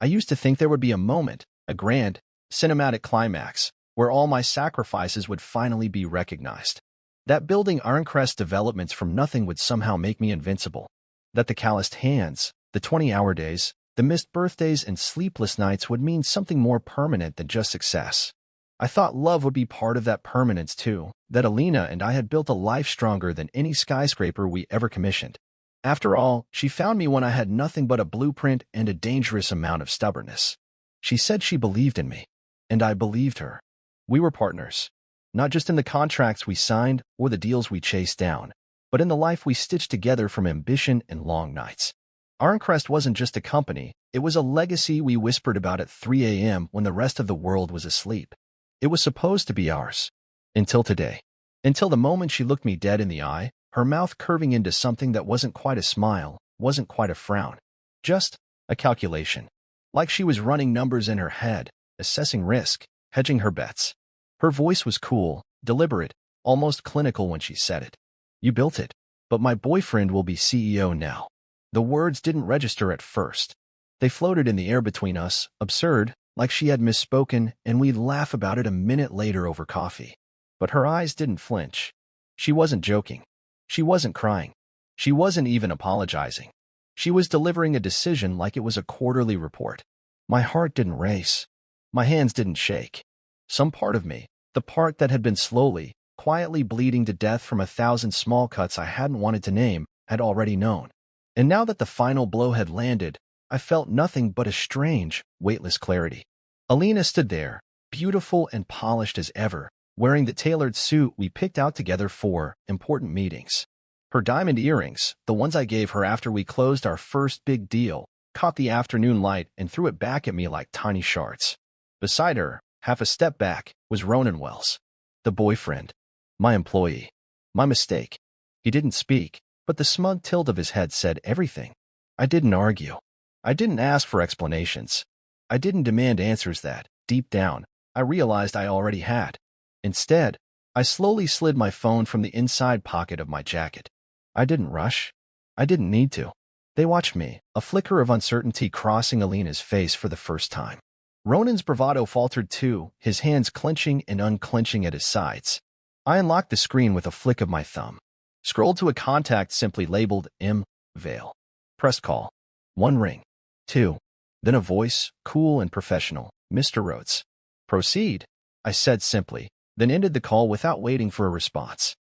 I used to think there would be a moment, a grand, cinematic climax, where all my sacrifices would finally be recognized. That building Ironcrest developments from nothing would somehow make me invincible. That the calloused hands, the 20-hour days, the missed birthdays and sleepless nights would mean something more permanent than just success. I thought love would be part of that permanence too, that Alina and I had built a life stronger than any skyscraper we ever commissioned. After all, she found me when I had nothing but a blueprint and a dangerous amount of stubbornness. She said she believed in me, and I believed her. We were partners, not just in the contracts we signed or the deals we chased down, but in the life we stitched together from ambition and long nights. Ironcrest wasn't just a company, it was a legacy we whispered about at 3 a.m. when the rest of the world was asleep. It was supposed to be ours. Until today. Until the moment she looked me dead in the eye, her mouth curving into something that wasn't quite a smile, wasn't quite a frown. Just a calculation. Like she was running numbers in her head, assessing risk, hedging her bets. Her voice was cool, deliberate, almost clinical when she said it. You built it, but my boyfriend will be CEO now. The words didn't register at first. They floated in the air between us, absurd, like she had misspoken, and we'd laugh about it a minute later over coffee. But her eyes didn't flinch. She wasn't joking. She wasn't crying. She wasn't even apologizing. She was delivering a decision like it was a quarterly report. My heart didn't race. My hands didn't shake. Some part of me, the part that had been slowly, quietly bleeding to death from 1,000 small cuts I hadn't wanted to name, had already known. And now that the final blow had landed, I felt nothing but a strange, weightless clarity. Alina stood there, beautiful and polished as ever, wearing the tailored suit we picked out together for important meetings. Her diamond earrings, the ones I gave her after we closed our first big deal, caught the afternoon light and threw it back at me like tiny shards. Beside her, half a step back, was Ronan Wells. The boyfriend. My employee. My mistake. He didn't speak, but the smug tilt of his head said everything. I didn't argue. I didn't ask for explanations. I didn't demand answers that, deep down, I realized I already had. Instead, I slowly slid my phone from the inside pocket of my jacket. I didn't rush. I didn't need to. They watched me, a flicker of uncertainty crossing Alina's face for the first time. Ronan's bravado faltered too, his hands clenching and unclenching at his sides. I unlocked the screen with a flick of my thumb. Scrolled to a contact simply labeled M. Vale. Pressed call. 1 ring. 2. Then a voice, cool and professional. Mr. Rhodes. Proceed, I said simply, then ended the call without waiting for a response.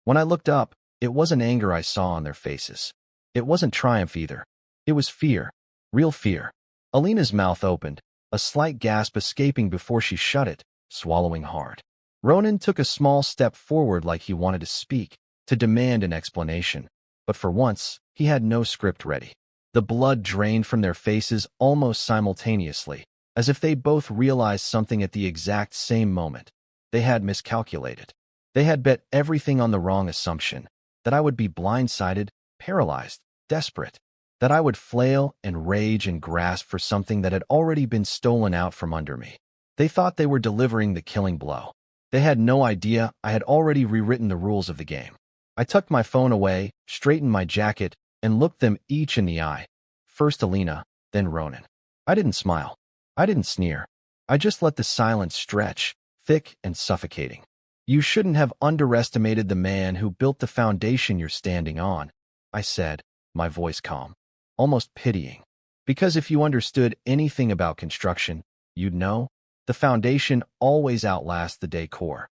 When I looked up, it wasn't anger I saw on their faces. It wasn't triumph either. It was fear. Real fear. Alina's mouth opened, a slight gasp escaping before she shut it, swallowing hard. Ronan took a small step forward like he wanted to speak, to demand an explanation. But for once, he had no script ready. The blood drained from their faces almost simultaneously, as if they both realized something at the exact same moment. They had miscalculated. They had bet everything on the wrong assumption, that I would be blindsided, paralyzed, desperate, that I would flail and rage and grasp for something that had already been stolen out from under me. They thought they were delivering the killing blow. They had no idea I had already rewritten the rules of the game. I tucked my phone away, straightened my jacket, and looked them each in the eye. First Alina, then Ronan. I didn't smile. I didn't sneer. I just let the silence stretch, thick and suffocating. You shouldn't have underestimated the man who built the foundation you're standing on, I said, my voice calm, almost pitying. Because if you understood anything about construction, you'd know, the foundation always outlasts the decor.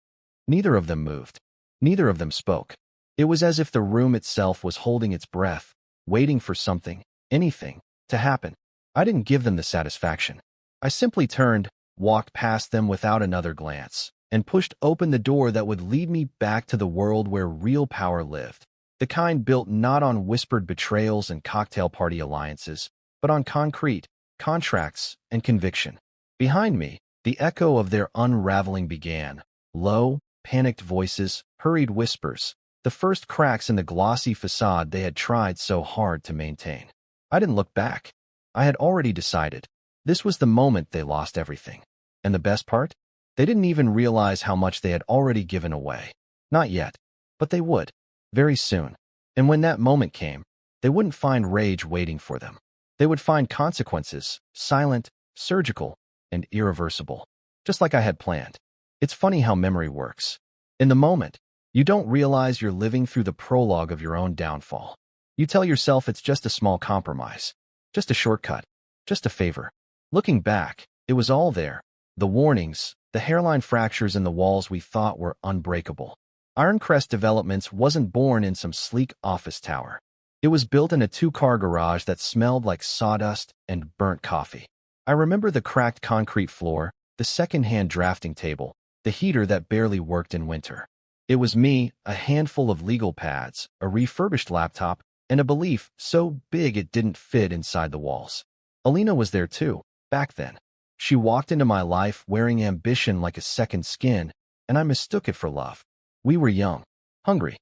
Neither of them moved. Neither of them spoke. It was as if the room itself was holding its breath, waiting for something, anything, to happen. I didn't give them the satisfaction. I simply turned, walked past them without another glance, and pushed open the door that would lead me back to the world where real power lived. The kind built not on whispered betrayals and cocktail party alliances, but on concrete, contracts, and conviction. Behind me, the echo of their unraveling began. Low, panicked voices, hurried whispers, the first cracks in the glossy facade they had tried so hard to maintain. I didn't look back. I had already decided. This was the moment they lost everything. And the best part? They didn't even realize how much they had already given away. Not yet, but they would. Very soon. And when that moment came, they wouldn't find rage waiting for them. They would find consequences, silent, surgical, and irreversible, just like I had planned. It's funny how memory works. In the moment, you don't realize you're living through the prologue of your own downfall. You tell yourself it's just a small compromise, just a shortcut, just a favor. Looking back, it was all there. The warnings, the hairline fractures in the walls we thought were unbreakable. Ironcrest Developments wasn't born in some sleek office tower. It was built in a two-car garage that smelled like sawdust and burnt coffee. I remember the cracked concrete floor, the second-hand drafting table, the heater that barely worked in winter. It was me, a handful of legal pads, a refurbished laptop, and a belief so big it didn't fit inside the walls. Alina was there too, back then. She walked into my life wearing ambition like a second skin, and I mistook it for love. We were young, hungry,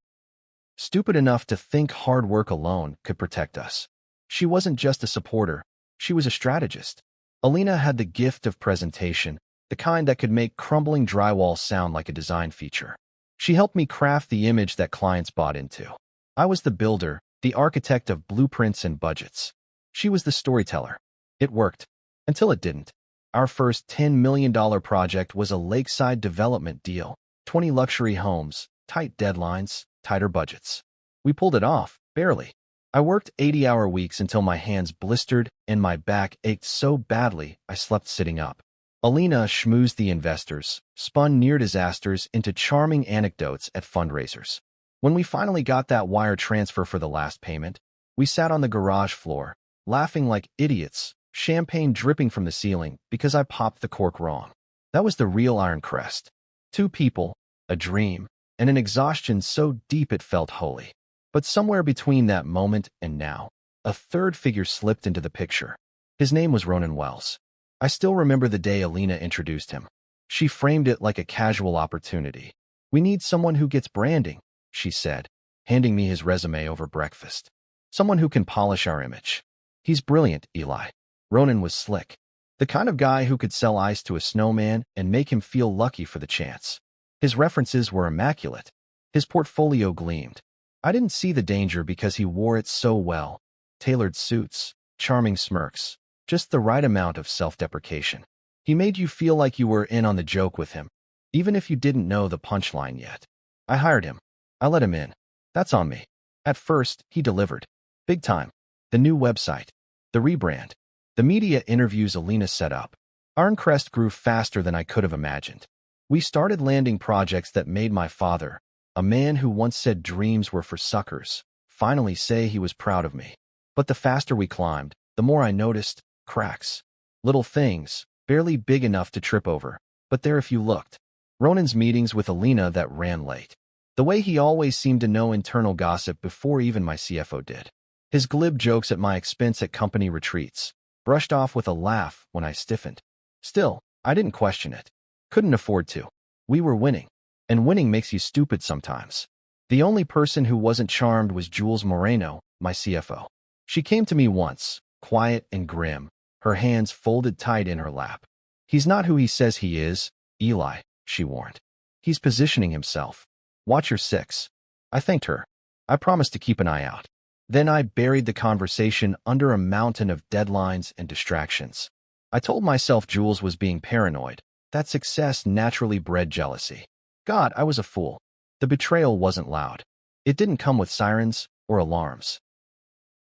stupid enough to think hard work alone could protect us. She wasn't just a supporter, she was a strategist. Alina had the gift of presentation, the kind that could make crumbling drywall sound like a design feature. She helped me craft the image that clients bought into. I was the builder, the architect of blueprints and budgets. She was the storyteller. It worked, until it didn't. Our first $10 million project was a lakeside development deal, 20 luxury homes, tight deadlines, tighter budgets. We pulled it off, barely. I worked 80-hour weeks until my hands blistered and my back ached so badly I slept sitting up. Alina schmoozed the investors, spun near disasters into charming anecdotes at fundraisers. When we finally got that wire transfer for the last payment, we sat on the garage floor, laughing like idiots, champagne dripping from the ceiling because I popped the cork wrong. That was the real Ironcrest. Two people, a dream, and an exhaustion so deep it felt holy. But somewhere between that moment and now, a third figure slipped into the picture. His name was Ronan Wells. I still remember the day Alina introduced him. She framed it like a casual opportunity. "We need someone who gets branding," she said, handing me his resume over breakfast. "Someone who can polish our image." "He's brilliant, Eli." Ronan was slick. The kind of guy who could sell ice to a snowman and make him feel lucky for the chance. His references were immaculate. His portfolio gleamed. I didn't see the danger because he wore it so well. Tailored suits, charming smirks, just the right amount of self-deprecation. He made you feel like you were in on the joke with him, even if you didn't know the punchline yet. I hired him. I let him in. That's on me. At first, he delivered. Big time. The new website. The rebrand. The media interviews Alina set up. Ironcrest grew faster than I could have imagined. We started landing projects that made my father, a man who once said dreams were for suckers, finally say he was proud of me. But the faster we climbed, the more I noticed cracks. Little things, barely big enough to trip over, but there if you looked. Ronan's meetings with Alina that ran late. The way he always seemed to know internal gossip before even my CFO did. His glib jokes at my expense at company retreats, brushed off with a laugh when I stiffened. Still, I didn't question it. Couldn't afford to. We were winning. And winning makes you stupid sometimes. The only person who wasn't charmed was Jules Moreno, my CFO. She came to me once, quiet and grim, her hands folded tight in her lap. "He's not who he says he is, Eli," she warned. "He's positioning himself. Watch your six." I thanked her. I promised to keep an eye out. Then I buried the conversation under a mountain of deadlines and distractions. I told myself Jules was being paranoid, that success naturally bred jealousy. God, I was a fool. The betrayal wasn't loud. It didn't come with sirens or alarms.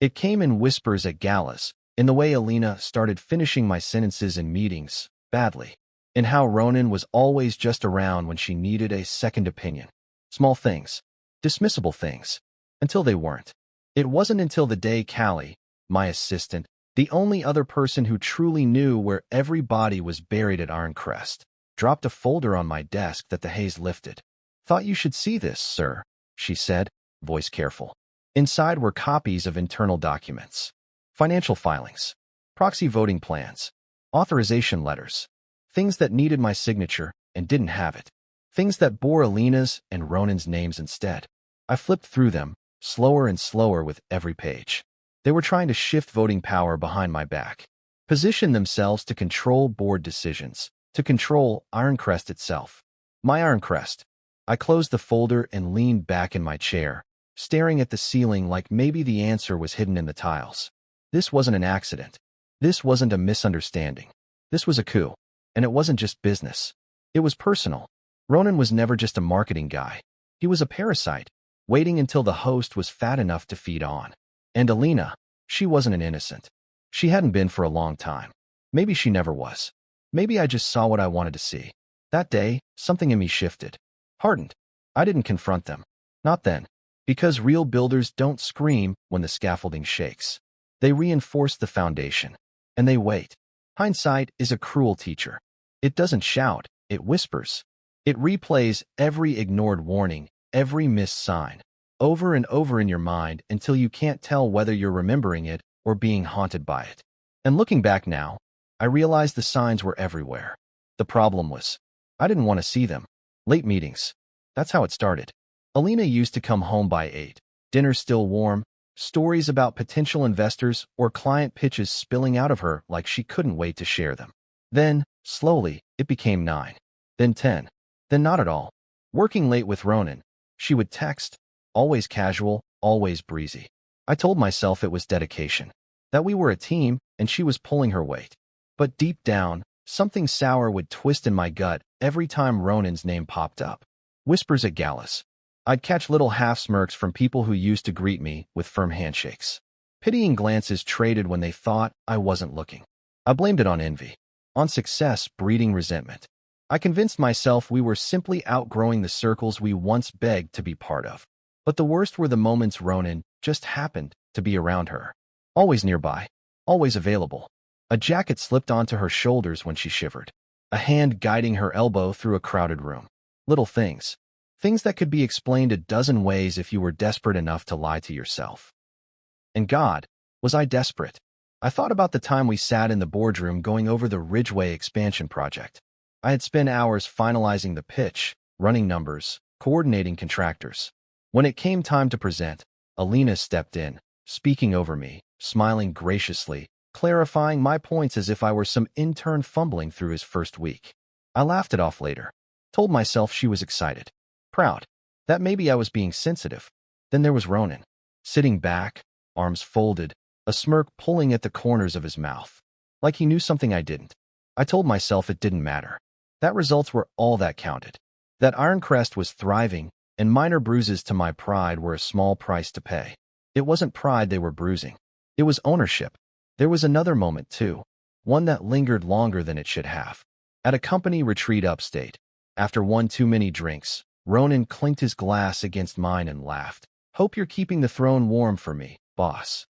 It came in whispers at galas, in the way Alina started finishing my sentences in meetings, badly, in how Ronan was always just around when she needed a second opinion. Small things, dismissible things, until they weren't. It wasn't until the day Callie, my assistant, the only other person who truly knew where every body was buried at Ironcrest, dropped a folder on my desk that the haze lifted. "Thought you should see this, sir," she said, voice careful. Inside were copies of internal documents, financial filings, proxy voting plans, authorization letters, things that needed my signature and didn't have it, things that bore Alina's and Ronan's names instead. I flipped through them, slower and slower with every page. They were trying to shift voting power behind my back, position themselves to control board decisions, to control Ironcrest itself. My Ironcrest. I closed the folder and leaned back in my chair, staring at the ceiling like maybe the answer was hidden in the tiles. This wasn't an accident. This wasn't a misunderstanding. This was a coup. And it wasn't just business. It was personal. Ronan was never just a marketing guy. He was a parasite, waiting until the host was fat enough to feed on. And Alina, she wasn't an innocent. She hadn't been for a long time. Maybe she never was. Maybe I just saw what I wanted to see. That day, something in me shifted. Hardened. I didn't confront them. Not then. Because real builders don't scream when the scaffolding shakes. They reinforce the foundation. And they wait. Hindsight is a cruel teacher. It doesn't shout, it whispers. It replays every ignored warning, every missed sign, over and over in your mind until you can't tell whether you're remembering it or being haunted by it. And looking back now, I realized the signs were everywhere. The problem was, I didn't want to see them. Late meetings. That's how it started. Alina used to come home by 8, dinner still warm, stories about potential investors or client pitches spilling out of her like she couldn't wait to share them. Then, slowly, it became 9. Then 10. Then not at all. Working late with Ronan, she would text, always casual, always breezy. I told myself it was dedication, that we were a team and she was pulling her weight. But deep down, something sour would twist in my gut every time Ronan's name popped up. Whispers at galas. I'd catch little half-smirks from people who used to greet me with firm handshakes. Pitying glances traded when they thought I wasn't looking. I blamed it on envy, on success breeding resentment. I convinced myself we were simply outgrowing the circles we once begged to be part of. But the worst were the moments Ronan just happened to be around her. Always nearby, always available. A jacket slipped onto her shoulders when she shivered. A hand guiding her elbow through a crowded room. Little things. Things that could be explained a dozen ways if you were desperate enough to lie to yourself. And God, was I desperate? I thought about the time we sat in the boardroom going over the Ridgeway expansion project. I had spent hours finalizing the pitch, running numbers, coordinating contractors. When it came time to present, Alina stepped in, speaking over me, smiling graciously, clarifying my points as if I were some intern fumbling through his first week. I laughed it off later, told myself she was excited, proud, that maybe I was being sensitive. Then there was Ronan, sitting back, arms folded, a smirk pulling at the corners of his mouth, like he knew something I didn't. I told myself it didn't matter. That results were all that counted. That Ironcrest was thriving, and minor bruises to my pride were a small price to pay. It wasn't pride they were bruising. It was ownership. There was another moment, too, one that lingered longer than it should have. At a company retreat upstate, after one too many drinks, Ronan clinked his glass against mine and laughed. "Hope you're keeping the throne warm for me, boss."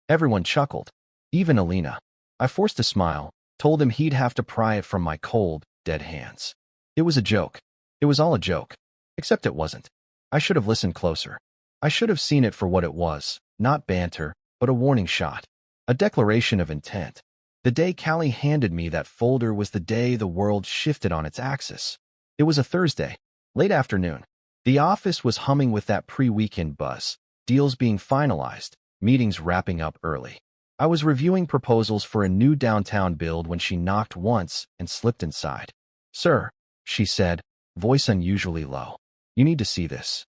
Everyone chuckled, even Alina. I forced a smile, told him he'd have to pry it from my cold, dead hands. It was a joke. It was all a joke. Except it wasn't. I should have listened closer. I should have seen it for what it was, not banter, but a warning shot. A declaration of intent. The day Callie handed me that folder was the day the world shifted on its axis. It was a Thursday, late afternoon. The office was humming with that pre-weekend buzz, deals being finalized, meetings wrapping up early. I was reviewing proposals for a new downtown build when she knocked once and slipped inside. "Sir," she said, voice unusually low. "You need to see this."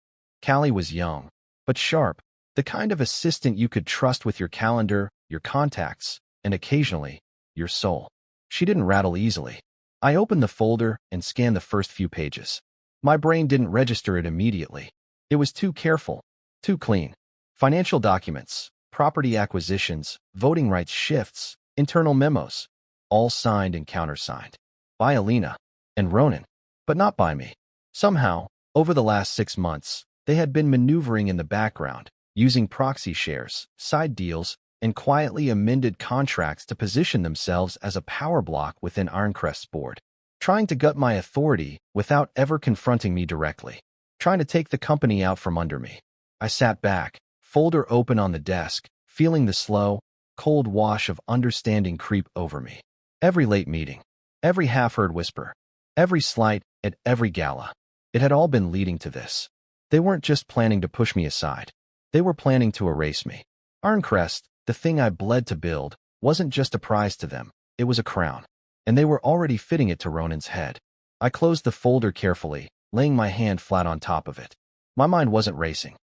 Callie was young, but sharp, the kind of assistant you could trust with your calendar, your contacts, and occasionally, your soul. She didn't rattle easily. I opened the folder and scanned the first few pages. My brain didn't register it immediately. It was too careful, too clean. Financial documents, property acquisitions, voting rights shifts, internal memos, all signed and countersigned. By Alina and Ronan, but not by me. Somehow, over the last 6 months, they had been maneuvering in the background, using proxy shares, side deals, and quietly amended contracts to position themselves as a power block within Ironcrest's board, trying to gut my authority without ever confronting me directly, trying to take the company out from under me. I sat back, folder open on the desk, feeling the slow, cold wash of understanding creep over me. Every late meeting, every half-heard whisper, every slight at every gala, it had all been leading to this. They weren't just planning to push me aside. They were planning to erase me. Ironcrest, the thing I bled to build, wasn't just a prize to them, it was a crown. And they were already fitting it to Ronan's head. I closed the folder carefully, laying my hand flat on top of it. My mind wasn't racing.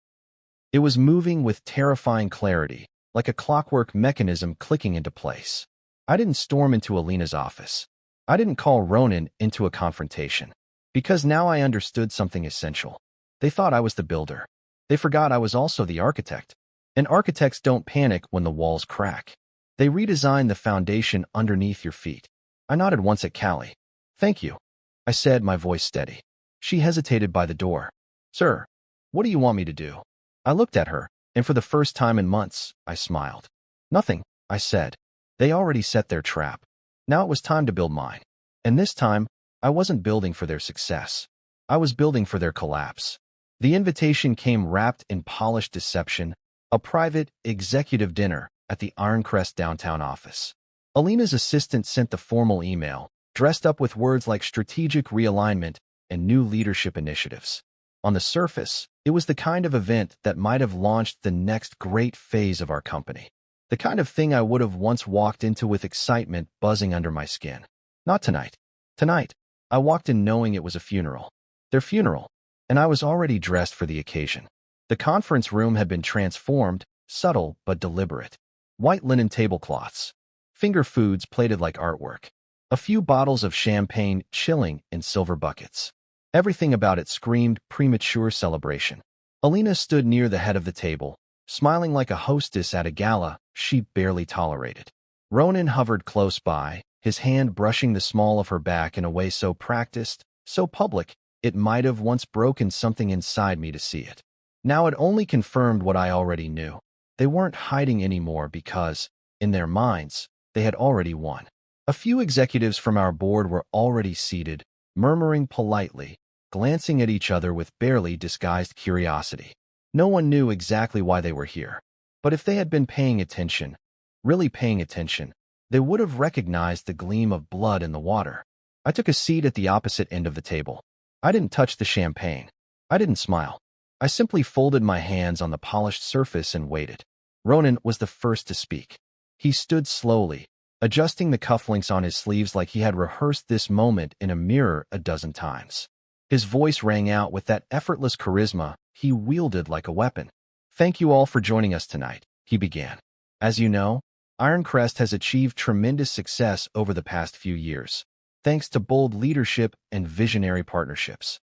It was moving with terrifying clarity, like a clockwork mechanism clicking into place. I didn't storm into Alina's office. I didn't call Ronan into a confrontation. Because now I understood something essential. They thought I was the builder. They forgot I was also the architect. And architects don't panic when the walls crack. They redesign the foundation underneath your feet. I nodded once at Callie. Thank you, I said, my voice steady. She hesitated by the door. Sir, what do you want me to do? I looked at her, and for the first time in months, I smiled. Nothing, I said. They already set their trap. Now it was time to build mine. And this time, I wasn't building for their success. I was building for their collapse. The invitation came wrapped in polished deception, a private, executive dinner at the Ironcrest downtown office. Alina's assistant sent the formal email, dressed up with words like strategic realignment and new leadership initiatives. On the surface, it was the kind of event that might have launched the next great phase of our company. The kind of thing I would have once walked into with excitement buzzing under my skin. Not tonight. Tonight, I walked in knowing it was a funeral. Their funeral. And I was already dressed for the occasion. The conference room had been transformed, subtle but deliberate. White linen tablecloths. Finger foods plated like artwork. A few bottles of champagne chilling in silver buckets. Everything about it screamed premature celebration. Alina stood near the head of the table, smiling like a hostess at a gala she barely tolerated. Ronan hovered close by, his hand brushing the small of her back in a way so practiced, so public, it might have once broken something inside me to see it. Now it only confirmed what I already knew. They weren't hiding anymore because, in their minds, they had already won. A few executives from our board were already seated, murmuring politely, glancing at each other with barely disguised curiosity. No one knew exactly why they were here. But if they had been paying attention, really paying attention, they would have recognized the gleam of blood in the water. I took a seat at the opposite end of the table. I didn't touch the champagne. I didn't smile. I simply folded my hands on the polished surface and waited. Ronan was the first to speak. He stood slowly, adjusting the cufflinks on his sleeves like he had rehearsed this moment in a mirror a dozen times. His voice rang out with that effortless charisma he wielded like a weapon. Thank you all for joining us tonight, he began. As you know, Ironcrest has achieved tremendous success over the past few years, thanks to bold leadership and visionary partnerships.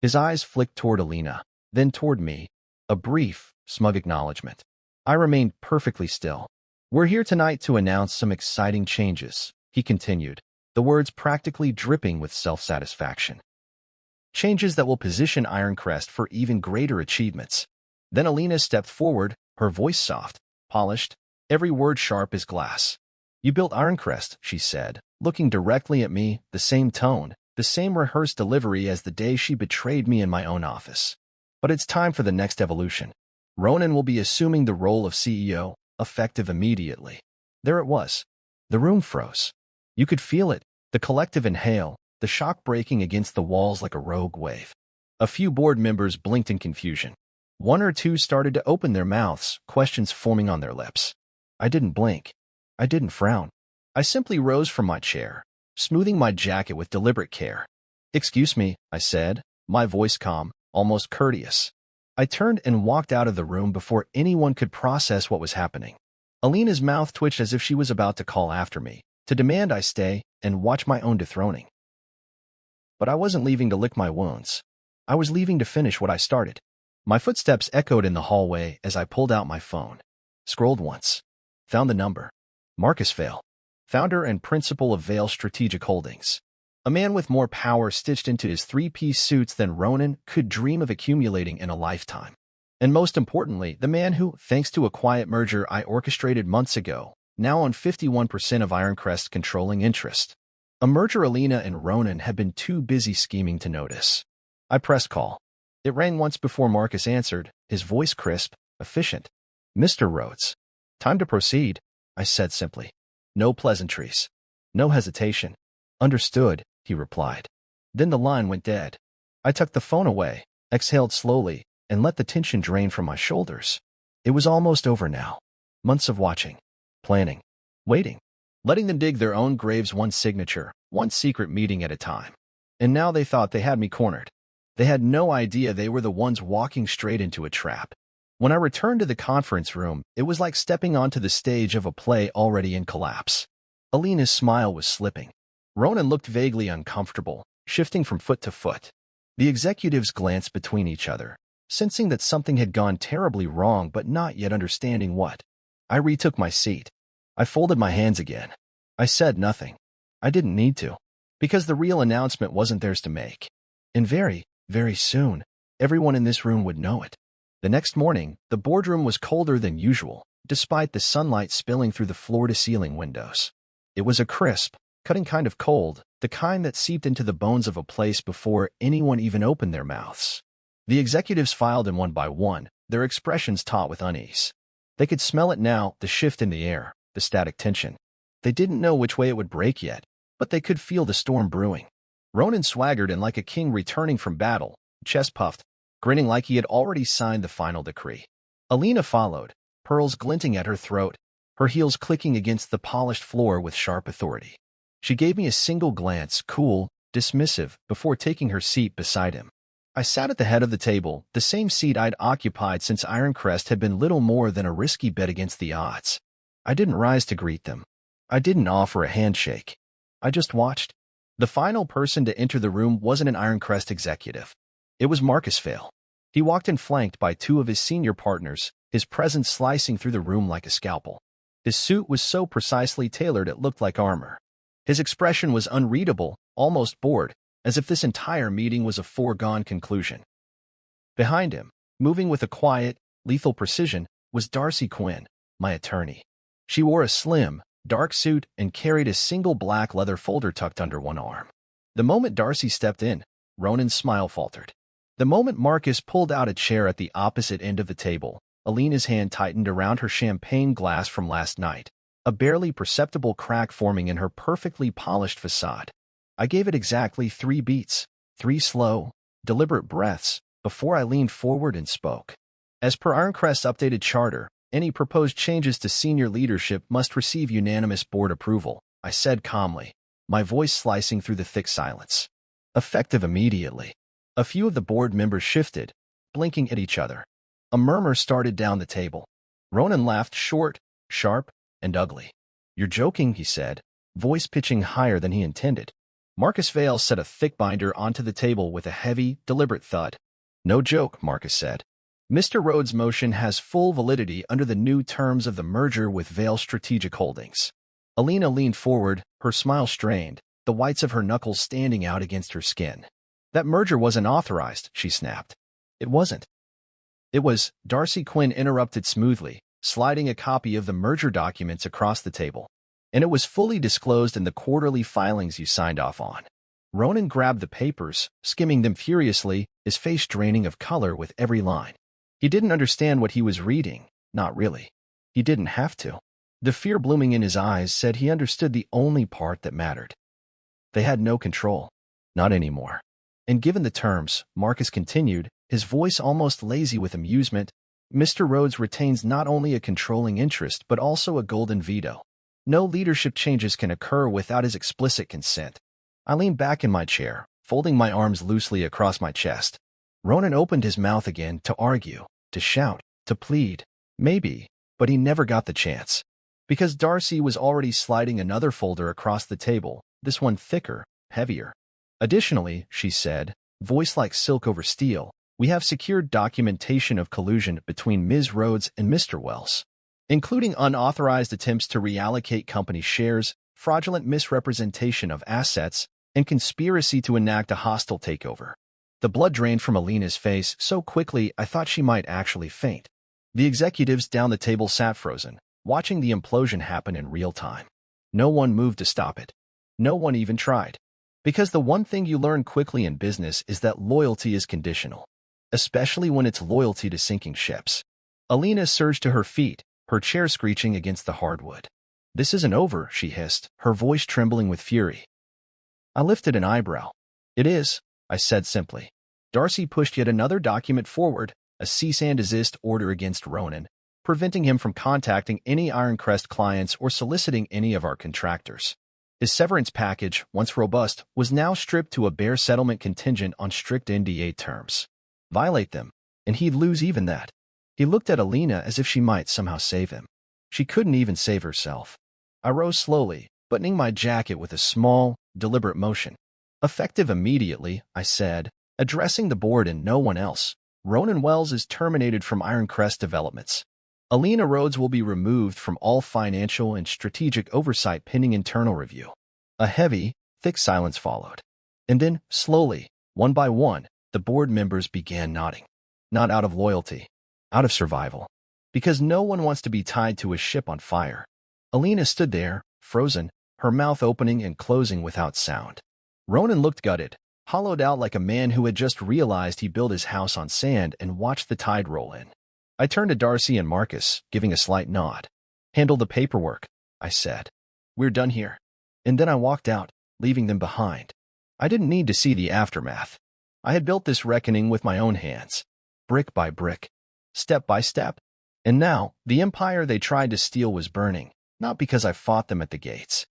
His eyes flicked toward Alina, then toward me, a brief, smug acknowledgement. I remained perfectly still. We're here tonight to announce some exciting changes, he continued, the words practically dripping with self-satisfaction. Changes that will position Ironcrest for even greater achievements. Then Alina stepped forward, her voice soft, polished, every word sharp as glass. You built Ironcrest, she said, looking directly at me, the same tone, the same rehearsed delivery as the day she betrayed me in my own office. But it's time for the next evolution. Ronan will be assuming the role of CEO, effective immediately. There it was. The room froze. You could feel it, the collective inhale, the shock breaking against the walls like a rogue wave. A few board members blinked in confusion. One or two started to open their mouths, questions forming on their lips. I didn't blink. I didn't frown. I simply rose from my chair, smoothing my jacket with deliberate care. Excuse me, I said, my voice calm, almost courteous. I turned and walked out of the room before anyone could process what was happening. Alina's mouth twitched as if she was about to call after me, to demand I stay and watch my own dethroning. But I wasn't leaving to lick my wounds. I was leaving to finish what I started. My footsteps echoed in the hallway as I pulled out my phone. Scrolled once. Found the number. Marcus Vale, founder and principal of Vale Strategic Holdings. A man with more power stitched into his three-piece suits than Ronan could dream of accumulating in a lifetime. And most importantly, the man who, thanks to a quiet merger I orchestrated months ago, now owned 51% of Ironcrest's controlling interest. A merger Alina and Ronan had been too busy scheming to notice. I pressed call. It rang once before Marcus answered, his voice crisp, efficient. Mr. Rhodes. Time to proceed, I said simply. No pleasantries. No hesitation. Understood, he replied. Then the line went dead. I tucked the phone away, exhaled slowly, and let the tension drain from my shoulders. It was almost over now. Months of watching, planning, waiting, letting them dig their own graves one signature, one secret meeting at a time. And now they thought they had me cornered. They had no idea they were the ones walking straight into a trap. When I returned to the conference room, it was like stepping onto the stage of a play already in collapse. Alina's smile was slipping. Ronan looked vaguely uncomfortable, shifting from foot to foot. The executives glanced between each other, sensing that something had gone terribly wrong but not yet understanding what. I retook my seat. I folded my hands again. I said nothing. I didn't need to, because the real announcement wasn't theirs to make. And very, very soon, everyone in this room would know it. The next morning, the boardroom was colder than usual, despite the sunlight spilling through the floor-to-ceiling windows. It was a crisp, cutting kind of cold, the kind that seeped into the bones of a place before anyone even opened their mouths. The executives filed in one by one, their expressions taut with unease. They could smell it now, the shift in the air, the static tension. They didn't know which way it would break yet, but they could feel the storm brewing. Ronan swaggered in like a king returning from battle, chest puffed, grinning like he had already signed the final decree. Alina followed, pearls glinting at her throat, her heels clicking against the polished floor with sharp authority. She gave me a single glance, cool, dismissive, before taking her seat beside him. I sat at the head of the table, the same seat I'd occupied since Ironcrest had been little more than a risky bet against the odds. I didn't rise to greet them. I didn't offer a handshake. I just watched. The final person to enter the room wasn't an Ironcrest executive. It was Marcus Vale. He walked in flanked by two of his senior partners, his presence slicing through the room like a scalpel. His suit was so precisely tailored it looked like armor. His expression was unreadable, almost bored, as if this entire meeting was a foregone conclusion. Behind him, moving with a quiet, lethal precision, was Darcy Quinn, my attorney. She wore a slim, dark suit and carried a single black leather folder tucked under one arm. The moment Darcy stepped in, Ronan's smile faltered. The moment Marcus pulled out a chair at the opposite end of the table, Alina's hand tightened around her champagne glass from last night, a barely perceptible crack forming in her perfectly polished facade. I gave it exactly 3 beats, 3 slow, deliberate breaths, before I leaned forward and spoke. As per Ironcrest's updated charter, any proposed changes to senior leadership must receive unanimous board approval, I said calmly, my voice slicing through the thick silence. Effective immediately. A few of the board members shifted, blinking at each other. A murmur started down the table. Ronan laughed short, sharp, and ugly. You're joking, he said, voice pitching higher than he intended. Marcus Vale set a thick binder onto the table with a heavy, deliberate thud. No joke, Marcus said. Mr. Rhodes' motion has full validity under the new terms of the merger with Vale Strategic Holdings. Alina leaned forward, her smile strained, the whites of her knuckles standing out against her skin. That merger wasn't authorized, she snapped. It wasn't. It was, Darcy Quinn interrupted smoothly, sliding a copy of the merger documents across the table. And it was fully disclosed in the quarterly filings you signed off on. Ronan grabbed the papers, skimming them furiously, his face draining of color with every line. He didn't understand what he was reading, not really. He didn't have to. The fear blooming in his eyes said he understood the only part that mattered. They had no control. Not anymore. And given the terms, Marcus continued, his voice almost lazy with amusement, Mr. Rhodes retains not only a controlling interest but also a golden veto. No leadership changes can occur without his explicit consent. I leaned back in my chair, folding my arms loosely across my chest. Ronan opened his mouth again to argue, to shout, to plead, maybe, but he never got the chance. Because Darcy was already sliding another folder across the table, this one thicker, heavier. Additionally, she said, voice like silk over steel, we have secured documentation of collusion between Ms. Rhodes and Mr. Wells, including unauthorized attempts to reallocate company shares, fraudulent misrepresentation of assets, and conspiracy to enact a hostile takeover. The blood drained from Alina's face so quickly I thought she might actually faint. The executives down the table sat frozen, watching the implosion happen in real time. No one moved to stop it. No one even tried. Because the one thing you learn quickly in business is that loyalty is conditional, especially when it's loyalty to sinking ships. Alina surged to her feet, her chair screeching against the hardwood. This isn't over, she hissed, her voice trembling with fury. I lifted an eyebrow. It is, I said simply. Darcy pushed yet another document forward, a cease and desist order against Ronan, preventing him from contacting any Ironcrest clients or soliciting any of our contractors. His severance package, once robust, was now stripped to a bare settlement contingent on strict NDA terms. Violate them, and he'd lose even that. He looked at Alina as if she might somehow save him. She couldn't even save herself. I rose slowly, buttoning my jacket with a small, deliberate motion. Effective immediately, I said, addressing the board and no one else. Ronan Wells is terminated from Ironcrest Developments. Alina Rhodes will be removed from all financial and strategic oversight pending internal review. A heavy, thick silence followed. And then, slowly, one by one, the board members began nodding. Not out of loyalty, out of survival. Because no one wants to be tied to a ship on fire. Alina stood there, frozen, her mouth opening and closing without sound. Ronan looked gutted, hollowed out like a man who had just realized he built his house on sand and watched the tide roll in. I turned to Darcy and Marcus, giving a slight nod. "Handle the paperwork," I said. "We're done here." And then I walked out, leaving them behind. I didn't need to see the aftermath. I had built this reckoning with my own hands, brick by brick, step by step. And now, the empire they tried to steal was burning, not because I fought them at the gates,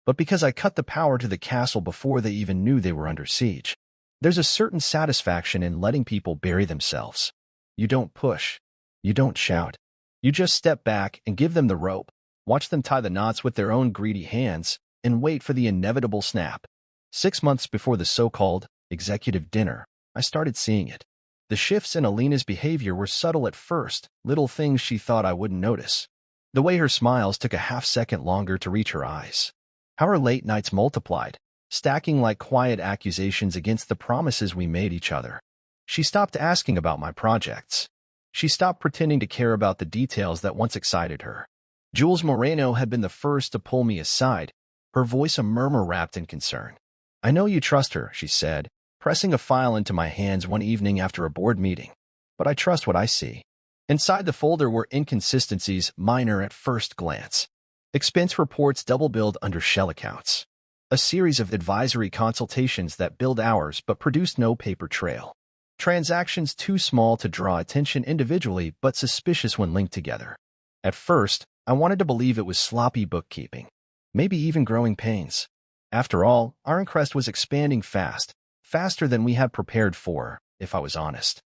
but because I cut the power to the castle before they even knew they were under siege. There's a certain satisfaction in letting people bury themselves. You don't push. You don't shout. You just step back and give them the rope, watch them tie the knots with their own greedy hands, and wait for the inevitable snap. 6 months before the so-called executive dinner, I started seeing it. The shifts in Alina's behavior were subtle at first, little things she thought I wouldn't notice. The way her smiles took a half-second longer to reach her eyes. How her late nights multiplied, stacking like quiet accusations against the promises we made each other. She stopped asking about my projects. She stopped pretending to care about the details that once excited her. Jules Moreno had been the first to pull me aside, her voice a murmur wrapped in concern. "I know you trust her," she said, pressing a file into my hands one evening after a board meeting. "But I trust what I see." Inside the folder were inconsistencies, minor at first glance. Expense reports double-billed under shell accounts. A series of advisory consultations that billed hours but produced no paper trail. Transactions too small to draw attention individually but suspicious when linked together. At first, I wanted to believe it was sloppy bookkeeping, maybe even growing pains. After all, Ironcrest was expanding fast, faster than we had prepared for, if I was honest.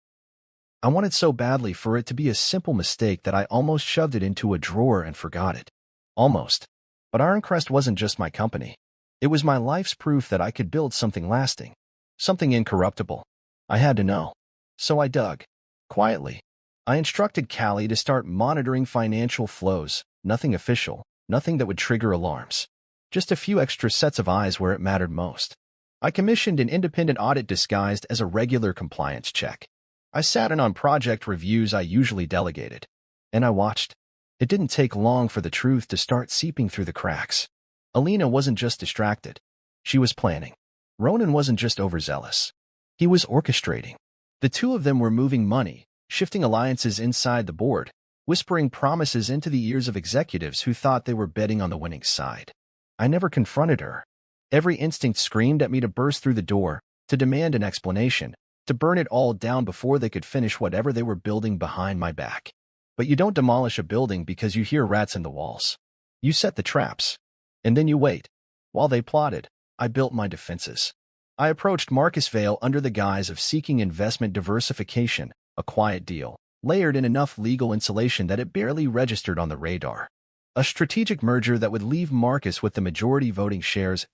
I wanted so badly for it to be a simple mistake that I almost shoved it into a drawer and forgot it. Almost. But Ironcrest wasn't just my company. It was my life's proof that I could build something lasting, something incorruptible. I had to know. So I dug. Quietly. I instructed Callie to start monitoring financial flows, nothing official, nothing that would trigger alarms. Just a few extra sets of eyes where it mattered most. I commissioned an independent audit disguised as a regular compliance check. I sat in on project reviews I usually delegated. And I watched. It didn't take long for the truth to start seeping through the cracks. Alina wasn't just distracted. She was planning. Ronan wasn't just overzealous. He was orchestrating. The two of them were moving money, shifting alliances inside the board, whispering promises into the ears of executives who thought they were betting on the winning side. I never confronted her. Every instinct screamed at me to burst through the door, to demand an explanation, to burn it all down before they could finish whatever they were building behind my back. But you don't demolish a building because you hear rats in the walls. You set the traps. And then you wait. While they plotted, I built my defenses. I approached Marcus Vale under the guise of seeking investment diversification, a quiet deal, layered in enough legal insulation that it barely registered on the radar. A strategic merger that would leave Marcus with the majority voting shares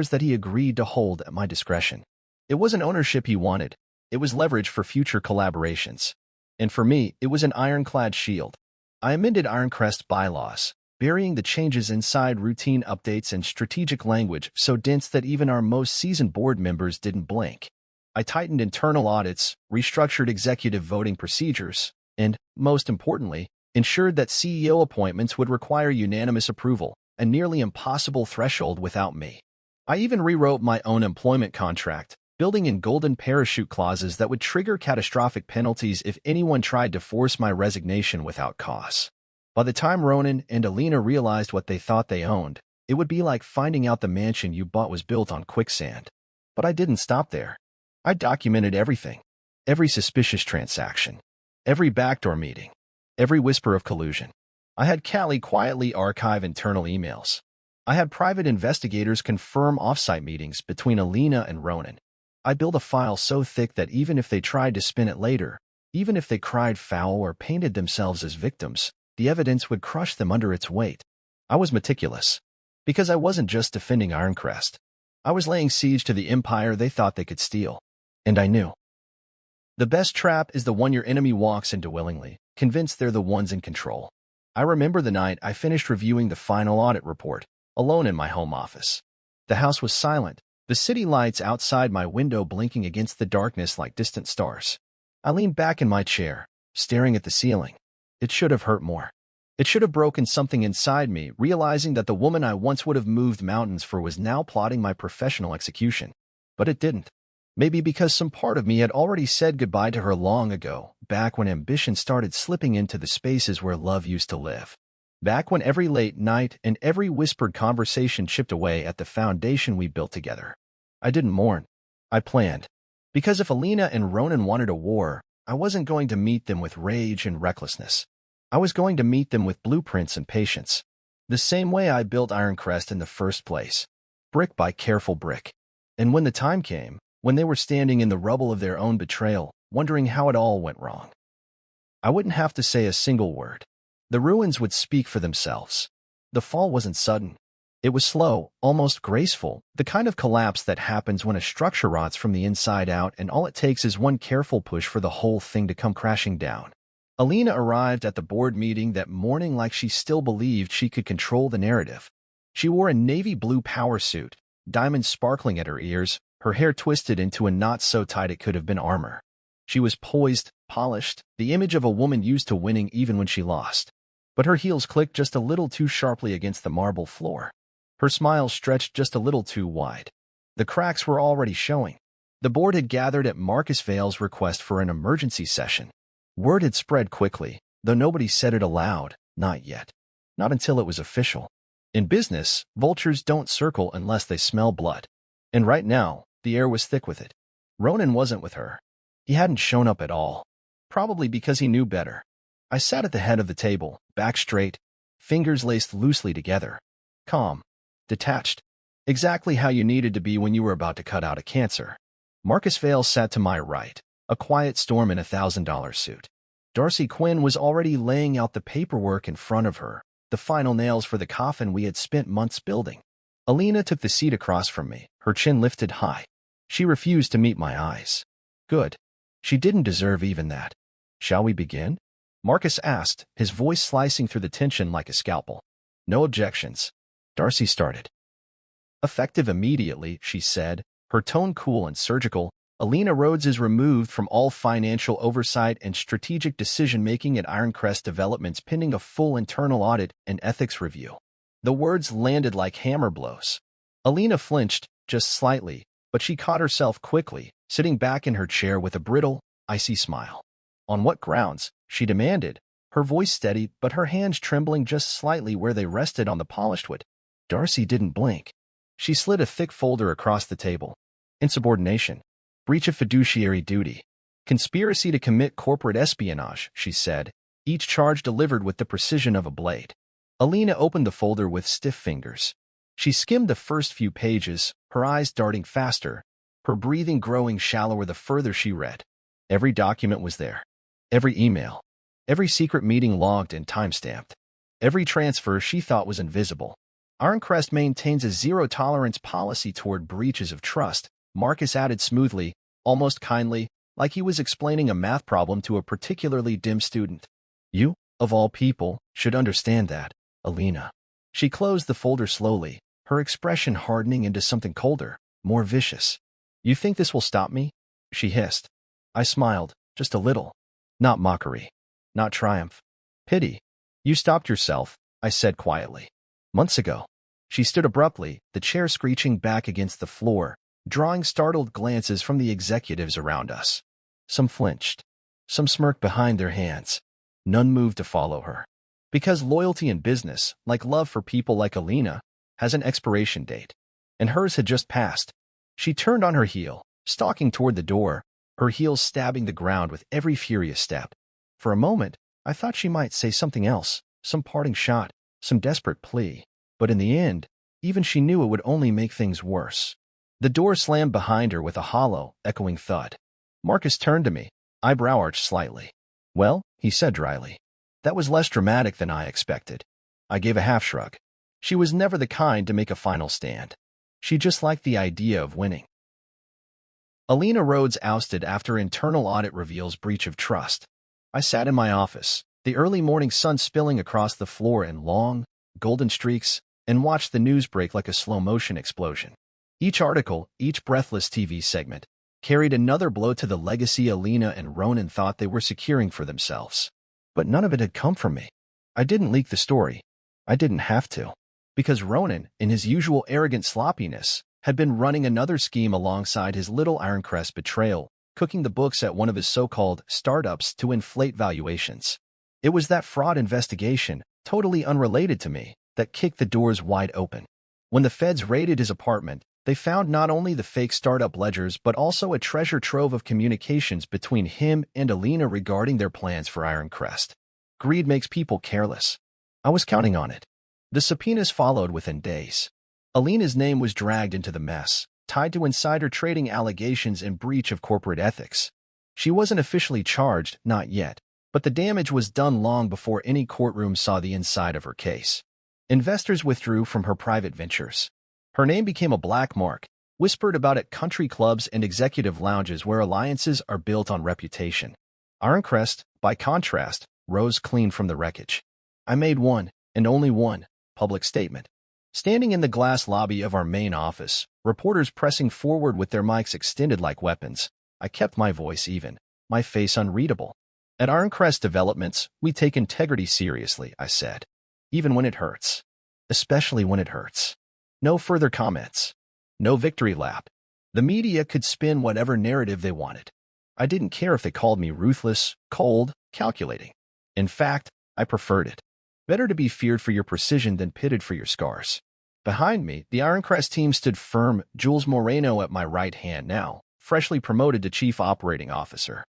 that he agreed to hold at my discretion. It wasn't ownership he wanted. It was leverage for future collaborations. And for me, it was an ironclad shield. I amended Ironcrest bylaws, burying the changes inside routine updates and strategic language so dense that even our most seasoned board members didn't blink. I tightened internal audits, restructured executive voting procedures, and, most importantly, ensured that CEO appointments would require unanimous approval, a nearly impossible threshold without me. I even rewrote my own employment contract, building in golden parachute clauses that would trigger catastrophic penalties if anyone tried to force my resignation without cause. By the time Ronan and Alina realized what they thought they owned, it would be like finding out the mansion you bought was built on quicksand. But I didn't stop there. I documented everything. Every suspicious transaction. Every backdoor meeting. Every whisper of collusion. I had Callie quietly archive internal emails. I had private investigators confirm off-site meetings between Alina and Ronan. I built a file so thick that even if they tried to spin it later, Even if they cried foul or painted themselves as victims, the evidence would crush them under its weight. I was meticulous. Because I wasn't just defending Ironcrest. I was laying siege to the empire they thought they could steal. And I knew. The best trap is the one your enemy walks into willingly, convinced they're the ones in control. I remember the night I finished reviewing the final audit report, alone in my home office. The house was silent, the city lights outside my window blinking against the darkness like distant stars. I leaned back in my chair, staring at the ceiling. It should have hurt more. It should have broken something inside me, realizing that the woman I once would have moved mountains for was now plotting my professional execution. But it didn't. Maybe because some part of me had already said goodbye to her long ago, back when ambition started slipping into the spaces where love used to live. Back when every late night and every whispered conversation chipped away at the foundation we built together. I didn't mourn. I planned. Because if Alina and Ronan wanted a war, I wasn't going to meet them with rage and recklessness. I was going to meet them with blueprints and patience. The same way I built Ironcrest in the first place. Brick by careful brick. And when the time came, when they were standing in the rubble of their own betrayal, wondering how it all went wrong, I wouldn't have to say a single word. The ruins would speak for themselves. The fall wasn't sudden. It was slow, almost graceful, the kind of collapse that happens when a structure rots from the inside out and all it takes is one careful push for the whole thing to come crashing down. Alina arrived at the board meeting that morning like she still believed she could control the narrative. She wore a navy blue power suit, diamonds sparkling at her ears, her hair twisted into a knot so tight it could have been armor. She was poised, polished, the image of a woman used to winning even when she lost. But her heels clicked just a little too sharply against the marble floor. Her smile stretched just a little too wide. The cracks were already showing. The board had gathered at Marcus Vale's request for an emergency session. Word had spread quickly, though nobody said it aloud, not yet. Not until it was official. In business, vultures don't circle unless they smell blood. And right now, the air was thick with it. Ronan wasn't with her. He hadn't shown up at all. Probably because he knew better. I sat at the head of the table, back straight, fingers laced loosely together. Calm. Detached. Exactly how you needed to be when you were about to cut out a cancer. Marcus Vale sat to my right, a quiet storm in a $1,000 suit. Darcy Quinn was already laying out the paperwork in front of her, the final nails for the coffin we had spent months building. Alina took the seat across from me, her chin lifted high. She refused to meet my eyes. Good. She didn't deserve even that. Shall we begin? Marcus asked, his voice slicing through the tension like a scalpel. No objections. Darcy started. Effective immediately, she said, her tone cool and surgical. Alina Rhodes is removed from all financial oversight and strategic decision-making at Ironcrest Developments pending a full internal audit and ethics review. The words landed like hammer blows. Alina flinched, just slightly, but she caught herself quickly, sitting back in her chair with a brittle, icy smile. On what grounds? She demanded, her voice steady but her hands trembling just slightly where they rested on the polished wood. Darcy didn't blink. She slid a thick folder across the table. Insubordination. Breach of fiduciary duty. Conspiracy to commit corporate espionage, she said, each charge delivered with the precision of a blade. Alina opened the folder with stiff fingers. She skimmed the first few pages, her eyes darting faster, her breathing growing shallower the further she read. Every document was there. Every email. Every secret meeting logged and time-stamped. Every transfer she thought was invisible. Ironcrest maintains a zero-tolerance policy toward breaches of trust, Marcus added smoothly, almost kindly, like he was explaining a math problem to a particularly dim student. You, of all people, should understand that, Alina. She closed the folder slowly, her expression hardening into something colder, more vicious. You think this will stop me? She hissed. I smiled, just a little. Not mockery. Not triumph. Pity. You stopped yourself, I said quietly. Months ago. She stood abruptly, the chair screeching back against the floor, drawing startled glances from the executives around us. Some flinched. Some smirked behind their hands. None moved to follow her. Because loyalty in business, like love for people like Alina, has an expiration date. And hers had just passed. She turned on her heel, stalking toward the door, her heels stabbing the ground with every furious step. For a moment, I thought she might say something else, some parting shot, some desperate plea. But in the end, even she knew it would only make things worse. The door slammed behind her with a hollow, echoing thud. Marcus turned to me. Eyebrow arched slightly. Well, he said dryly. That was less dramatic than I expected. I gave a half shrug. She was never the kind to make a final stand. She just liked the idea of winning. Alina Rhodes ousted after internal audit reveals breach of trust. I sat in my office, the early morning sun spilling across the floor in long, golden streaks, and watched the news break like a slow-motion explosion. Each article, each breathless TV segment, carried another blow to the legacy Alina and Ronan thought they were securing for themselves. But none of it had come from me. I didn't leak the story. I didn't have to. Because Ronan, in his usual arrogant sloppiness, had been running another scheme alongside his little Ironcrest Betrayal, cooking the books at one of his so-called startups to inflate valuations. It was that fraud investigation, totally unrelated to me, that kicked the doors wide open. When the feds raided his apartment, they found not only the fake startup ledgers but also a treasure trove of communications between him and Alina regarding their plans for Ironcrest. Greed makes people careless. I was counting on it. The subpoenas followed within days. Alina's name was dragged into the mess, tied to insider trading allegations and breach of corporate ethics. She wasn't officially charged, not yet, but the damage was done long before any courtroom saw the inside of her case. Investors withdrew from her private ventures. Her name became a black mark, whispered about at country clubs and executive lounges where alliances are built on reputation. Ironcrest, by contrast, rose clean from the wreckage. I made one, and only one, public statement. Standing in the glass lobby of our main office, reporters pressing forward with their mics extended like weapons, I kept my voice even, my face unreadable. At Ironcrest Developments, we take integrity seriously, I said. Even when it hurts. Especially when it hurts. No further comments. No victory lap. The media could spin whatever narrative they wanted. I didn't care if they called me ruthless, cold, calculating. In fact, I preferred it. Better to be feared for your precision than pitted for your scars. Behind me, the Ironcrest team stood firm, Jules Moreno at my right hand now, freshly promoted to Chief Operating Officer.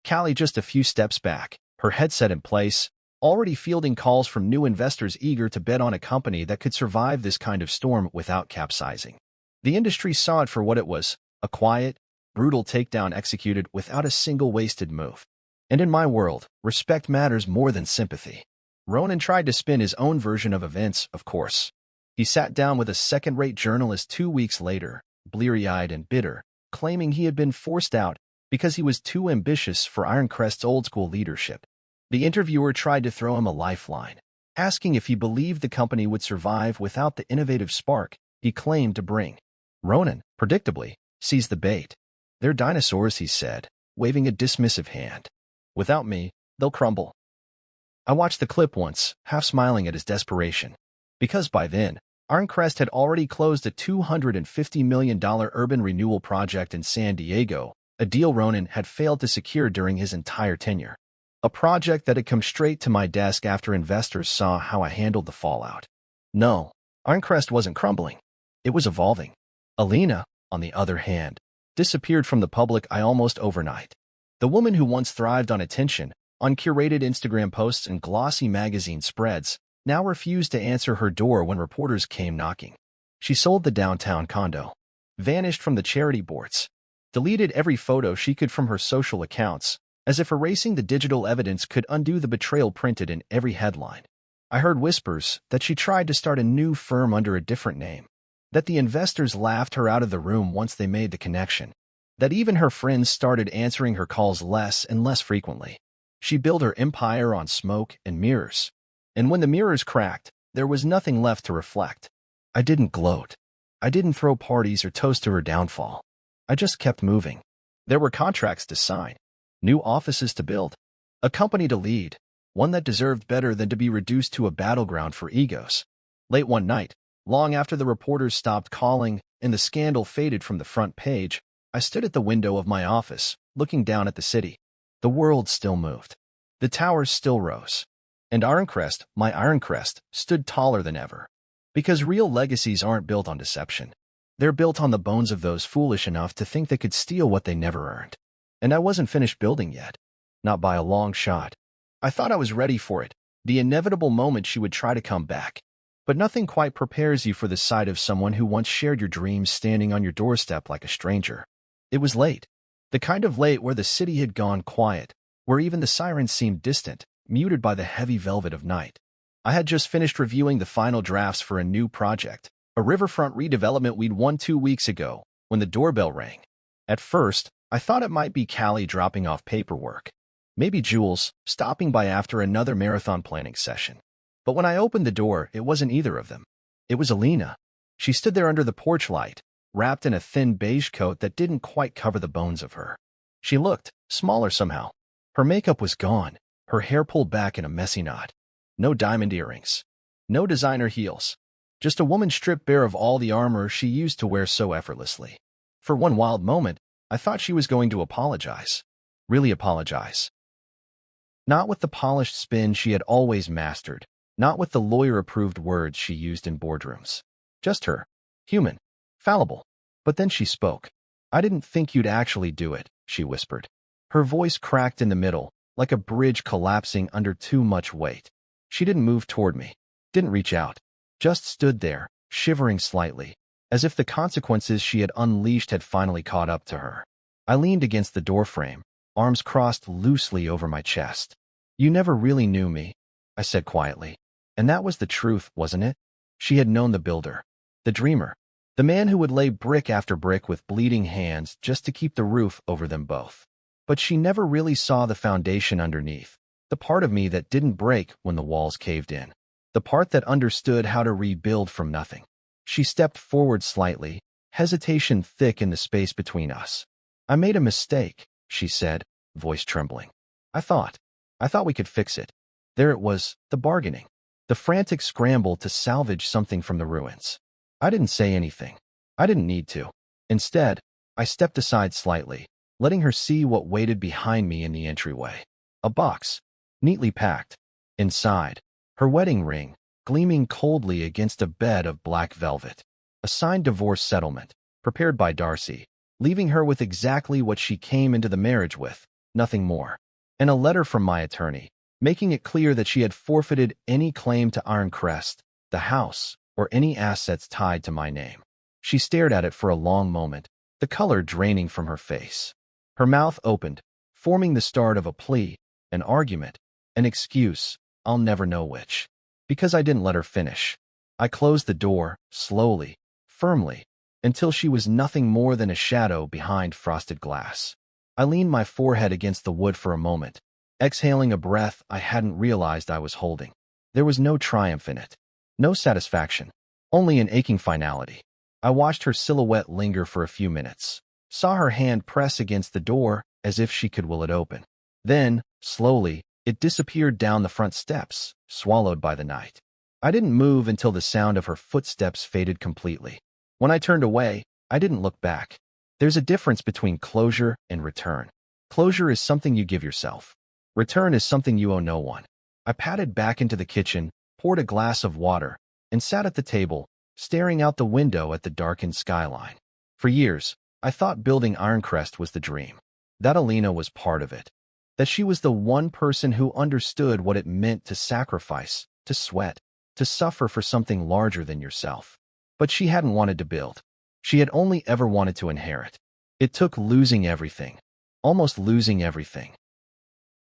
Callie just a few steps back, her headset in place, already fielding calls from new investors eager to bet on a company that could survive this kind of storm without capsizing. The industry saw it for what it was, a quiet, brutal takedown executed without a single wasted move. And in my world, respect matters more than sympathy. Ronan tried to spin his own version of events, of course. He sat down with a second-rate journalist 2 weeks later, bleary-eyed and bitter, claiming he had been forced out because he was too ambitious for Ironcrest's old-school leadership. The interviewer tried to throw him a lifeline, asking if he believed the company would survive without the innovative spark he claimed to bring. Ronan, predictably, seized the bait. They're dinosaurs, he said, waving a dismissive hand. Without me, they'll crumble. I watched the clip once, half smiling at his desperation. Because by then, Ironcrest had already closed a $250 million urban renewal project in San Diego, a deal Ronan had failed to secure during his entire tenure. A project that had come straight to my desk after investors saw how I handled the fallout. No, Ironcrest wasn't crumbling. It was evolving. Alina, on the other hand, disappeared from the public eye almost overnight. The woman who once thrived on attention, on curated Instagram posts and glossy magazine spreads, now refused to answer her door when reporters came knocking. She sold the downtown condo, vanished from the charity boards, deleted every photo she could from her social accounts, as if erasing the digital evidence could undo the betrayal printed in every headline. I heard whispers that she tried to start a new firm under a different name, that the investors laughed her out of the room once they made the connection, that even her friends started answering her calls less and less frequently. She built her empire on smoke and mirrors. And when the mirrors cracked, there was nothing left to reflect. I didn't gloat. I didn't throw parties or toast to her downfall. I just kept moving. There were contracts to sign, new offices to build, a company to lead, one that deserved better than to be reduced to a battleground for egos. Late one night, long after the reporters stopped calling and the scandal faded from the front page, I stood at the window of my office, looking down at the city. The world still moved. The towers still rose. And Ironcrest, my Ironcrest, stood taller than ever. Because real legacies aren't built on deception. They're built on the bones of those foolish enough to think they could steal what they never earned. And I wasn't finished building yet. Not by a long shot. I thought I was ready for it, the inevitable moment she would try to come back. But nothing quite prepares you for the sight of someone who once shared your dreams standing on your doorstep like a stranger. It was late. The kind of late where the city had gone quiet, where even the sirens seemed distant, muted by the heavy velvet of night. I had just finished reviewing the final drafts for a new project, a riverfront redevelopment we'd won 2 weeks ago, when the doorbell rang. At first, I thought it might be Callie dropping off paperwork. Maybe Jules, stopping by after another marathon planning session. But when I opened the door, it wasn't either of them. It was Alina. She stood there under the porch light, wrapped in a thin beige coat that didn't quite cover the bones of her. She looked smaller somehow. Her makeup was gone, her hair pulled back in a messy knot. No diamond earrings. No designer heels. Just a woman stripped bare of all the armor she used to wear so effortlessly. For one wild moment, I thought she was going to apologize. Really apologize. Not with the polished spin she had always mastered, not with the lawyer-approved words she used in boardrooms. Just her. Human. Fallible. But then she spoke. "I didn't think you'd actually do it," she whispered. Her voice cracked in the middle, like a bridge collapsing under too much weight. She didn't move toward me, didn't reach out, just stood there, shivering slightly, as if the consequences she had unleashed had finally caught up to her. I leaned against the doorframe, arms crossed loosely over my chest. "You never really knew me," I said quietly. And that was the truth, wasn't it? She had known the builder, the dreamer, the man who would lay brick after brick with bleeding hands just to keep the roof over them both. But she never really saw the foundation underneath, the part of me that didn't break when the walls caved in, the part that understood how to rebuild from nothing. She stepped forward slightly, hesitation thick in the space between us. "I made a mistake," she said, voice trembling. I thought we could fix it." There it was, the bargaining, the frantic scramble to salvage something from the ruins. I didn't say anything. I didn't need to. Instead, I stepped aside slightly, letting her see what waited behind me in the entryway. A box, neatly packed. Inside, her wedding ring, gleaming coldly against a bed of black velvet. A signed divorce settlement, prepared by Darcy, leaving her with exactly what she came into the marriage with, nothing more. And a letter from my attorney, making it clear that she had forfeited any claim to Ironcrest, the house, or any assets tied to my name. She stared at it for a long moment, the color draining from her face. Her mouth opened, forming the start of a plea, an argument, an excuse, I'll never know which. Because I didn't let her finish. I closed the door, slowly, firmly, until she was nothing more than a shadow behind frosted glass. I leaned my forehead against the wood for a moment, exhaling a breath I hadn't realized I was holding. There was no triumph in it, no satisfaction, only an aching finality. I watched her silhouette linger for a few minutes, saw her hand press against the door as if she could will it open. Then, slowly, it disappeared down the front steps, swallowed by the night. I didn't move until the sound of her footsteps faded completely. When I turned away, I didn't look back. There's a difference between closure and return. Closure is something you give yourself. Return is something you owe no one. I padded back into the kitchen, poured a glass of water, and sat at the table, staring out the window at the darkened skyline. For years, I thought building Ironcrest was the dream. That Alina was part of it. That she was the one person who understood what it meant to sacrifice, to sweat, to suffer for something larger than yourself. But she hadn't wanted to build. She had only ever wanted to inherit. It took losing everything, almost losing everything,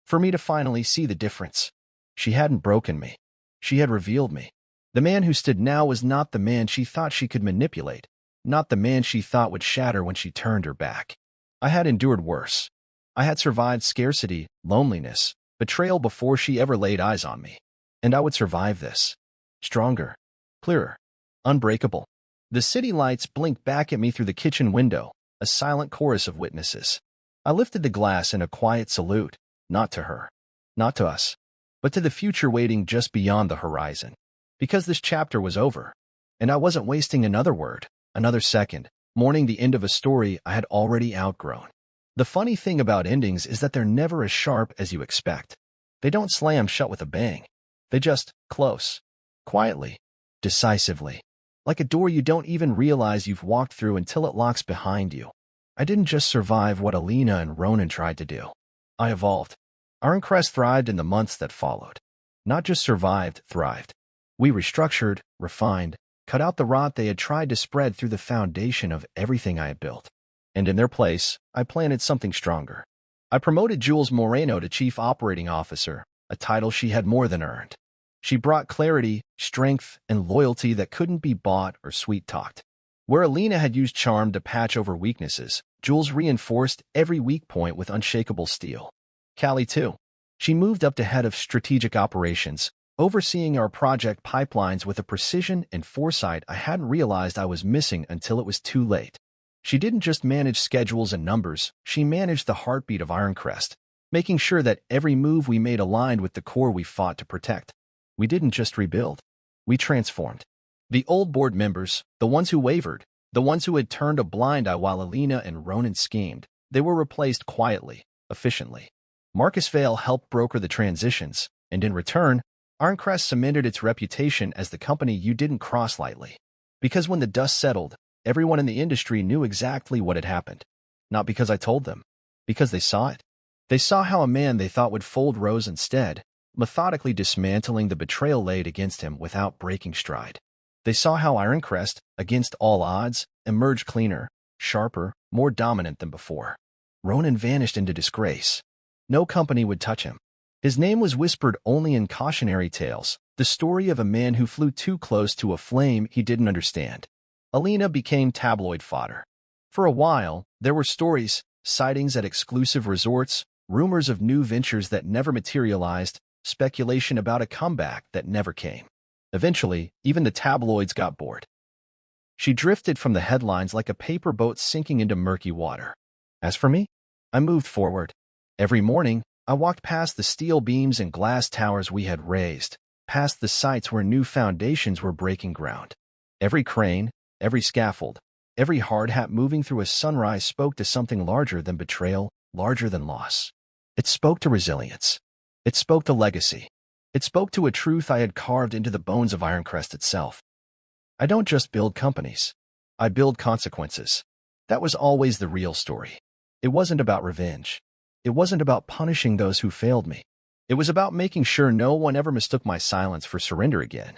for me to finally see the difference. She hadn't broken me. She had revealed me. The man who stood now was not the man she thought she could manipulate, not the man she thought would shatter when she turned her back. I had endured worse. I had survived scarcity, loneliness, betrayal before she ever laid eyes on me. And I would survive this. Stronger, clearer, unbreakable. The city lights blinked back at me through the kitchen window, a silent chorus of witnesses. I lifted the glass in a quiet salute, not to her, not to us, but to the future waiting just beyond the horizon. Because this chapter was over, and I wasn't wasting another word, another second, mourning the end of a story I had already outgrown. The funny thing about endings is that they're never as sharp as you expect. They don't slam shut with a bang. They just close, quietly, decisively, like a door you don't even realize you've walked through until it locks behind you. I didn't just survive what Alina and Ronan tried to do. I evolved. Ironcrest thrived in the months that followed. Not just survived, thrived. We restructured, refined, cut out the rot they had tried to spread through the foundation of everything I had built. And in their place, I planted something stronger. I promoted Jules Moreno to Chief Operating Officer, a title she had more than earned. She brought clarity, strength, and loyalty that couldn't be bought or sweet-talked. Where Alina had used charm to patch over weaknesses, Jules reinforced every weak point with unshakable steel. Callie, too. She moved up to head of strategic operations, overseeing our project pipelines with a precision and foresight I hadn't realized I was missing until it was too late. She didn't just manage schedules and numbers, she managed the heartbeat of Ironcrest, making sure that every move we made aligned with the core we fought to protect. We didn't just rebuild. We transformed. The old board members, the ones who wavered, the ones who had turned a blind eye while Alina and Ronan schemed, they were replaced quietly, efficiently. Marcus Vale helped broker the transitions, and in return, Ironcrest cemented its reputation as the company you didn't cross lightly. Because when the dust settled, everyone in the industry knew exactly what had happened. Not because I told them, because they saw it. They saw how a man they thought would fold rose instead, methodically dismantling the betrayal laid against him without breaking stride. They saw how Ironcrest, against all odds, emerged cleaner, sharper, more dominant than before. Ronan vanished into disgrace. No company would touch him. His name was whispered only in cautionary tales, the story of a man who flew too close to a flame he didn't understand. Alina became tabloid fodder. For a while, there were stories, sightings at exclusive resorts, rumors of new ventures that never materialized, speculation about a comeback that never came. Eventually, even the tabloids got bored. She drifted from the headlines like a paper boat sinking into murky water. As for me, I moved forward. Every morning, I walked past the steel beams and glass towers we had raised, past the sites where new foundations were breaking ground. Every crane, every scaffold, every hard hat moving through a sunrise spoke to something larger than betrayal, larger than loss. It spoke to resilience. It spoke to legacy. It spoke to a truth I had carved into the bones of Ironcrest itself. I don't just build companies. I build consequences. That was always the real story. It wasn't about revenge. It wasn't about punishing those who failed me. It was about making sure no one ever mistook my silence for surrender again.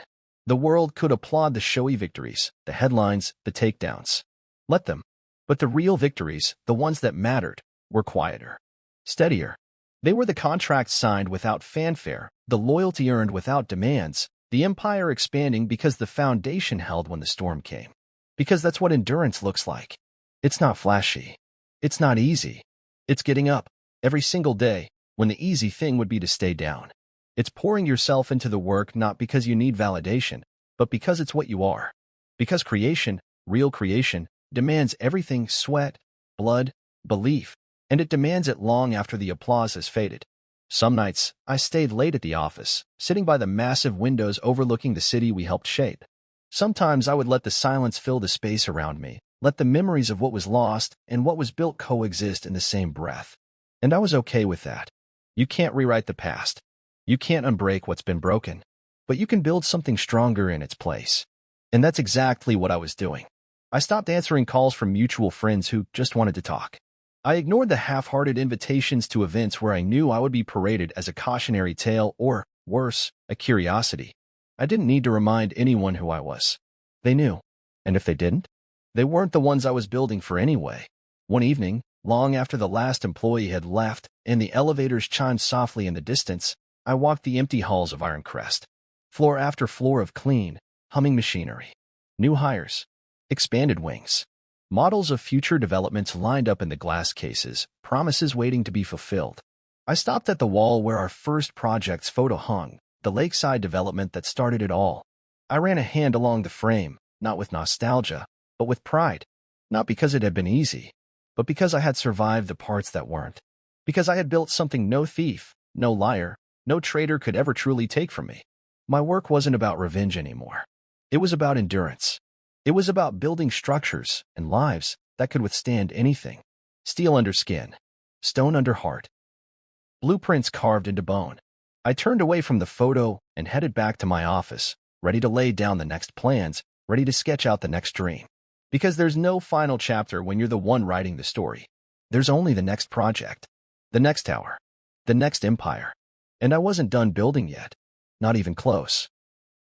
The world could applaud the showy victories, the headlines, the takedowns. Let them. But the real victories, the ones that mattered, were quieter, steadier. They were the contracts signed without fanfare, the loyalty earned without demands, the empire expanding because the foundation held when the storm came. Because that's what endurance looks like. It's not flashy. It's not easy. It's getting up, every single day, when the easy thing would be to stay down. It's pouring yourself into the work not because you need validation, but because it's what you are. Because creation, real creation, demands everything: sweat, blood, belief, and it demands it long after the applause has faded. Some nights, I stayed late at the office, sitting by the massive windows overlooking the city we helped shape. Sometimes I would let the silence fill the space around me, let the memories of what was lost and what was built coexist in the same breath. And I was okay with that. You can't rewrite the past. You can't unbreak what's been broken. But you can build something stronger in its place. And that's exactly what I was doing. I stopped answering calls from mutual friends who just wanted to talk. I ignored the half-hearted invitations to events where I knew I would be paraded as a cautionary tale or, worse, a curiosity. I didn't need to remind anyone who I was. They knew. And if they didn't, they weren't the ones I was building for anyway. One evening, long after the last employee had left and the elevators chimed softly in the distance, I walked the empty halls of Ironcrest. Floor after floor of clean, humming machinery. New hires. Expanded wings. Models of future developments lined up in the glass cases, promises waiting to be fulfilled. I stopped at the wall where our first project's photo hung, the lakeside development that started it all. I ran a hand along the frame, not with nostalgia, but with pride. Not because it had been easy, but because I had survived the parts that weren't. Because I had built something no thief, no liar, no traitor could ever truly take from me. My work wasn't about revenge anymore. It was about endurance. It was about building structures and lives that could withstand anything. Steel under skin, stone under heart, blueprints carved into bone. I turned away from the photo and headed back to my office, ready to lay down the next plans, ready to sketch out the next dream. Because there's no final chapter when you're the one writing the story. There's only the next project, the next tower, the next empire. And I wasn't done building yet. Not even close.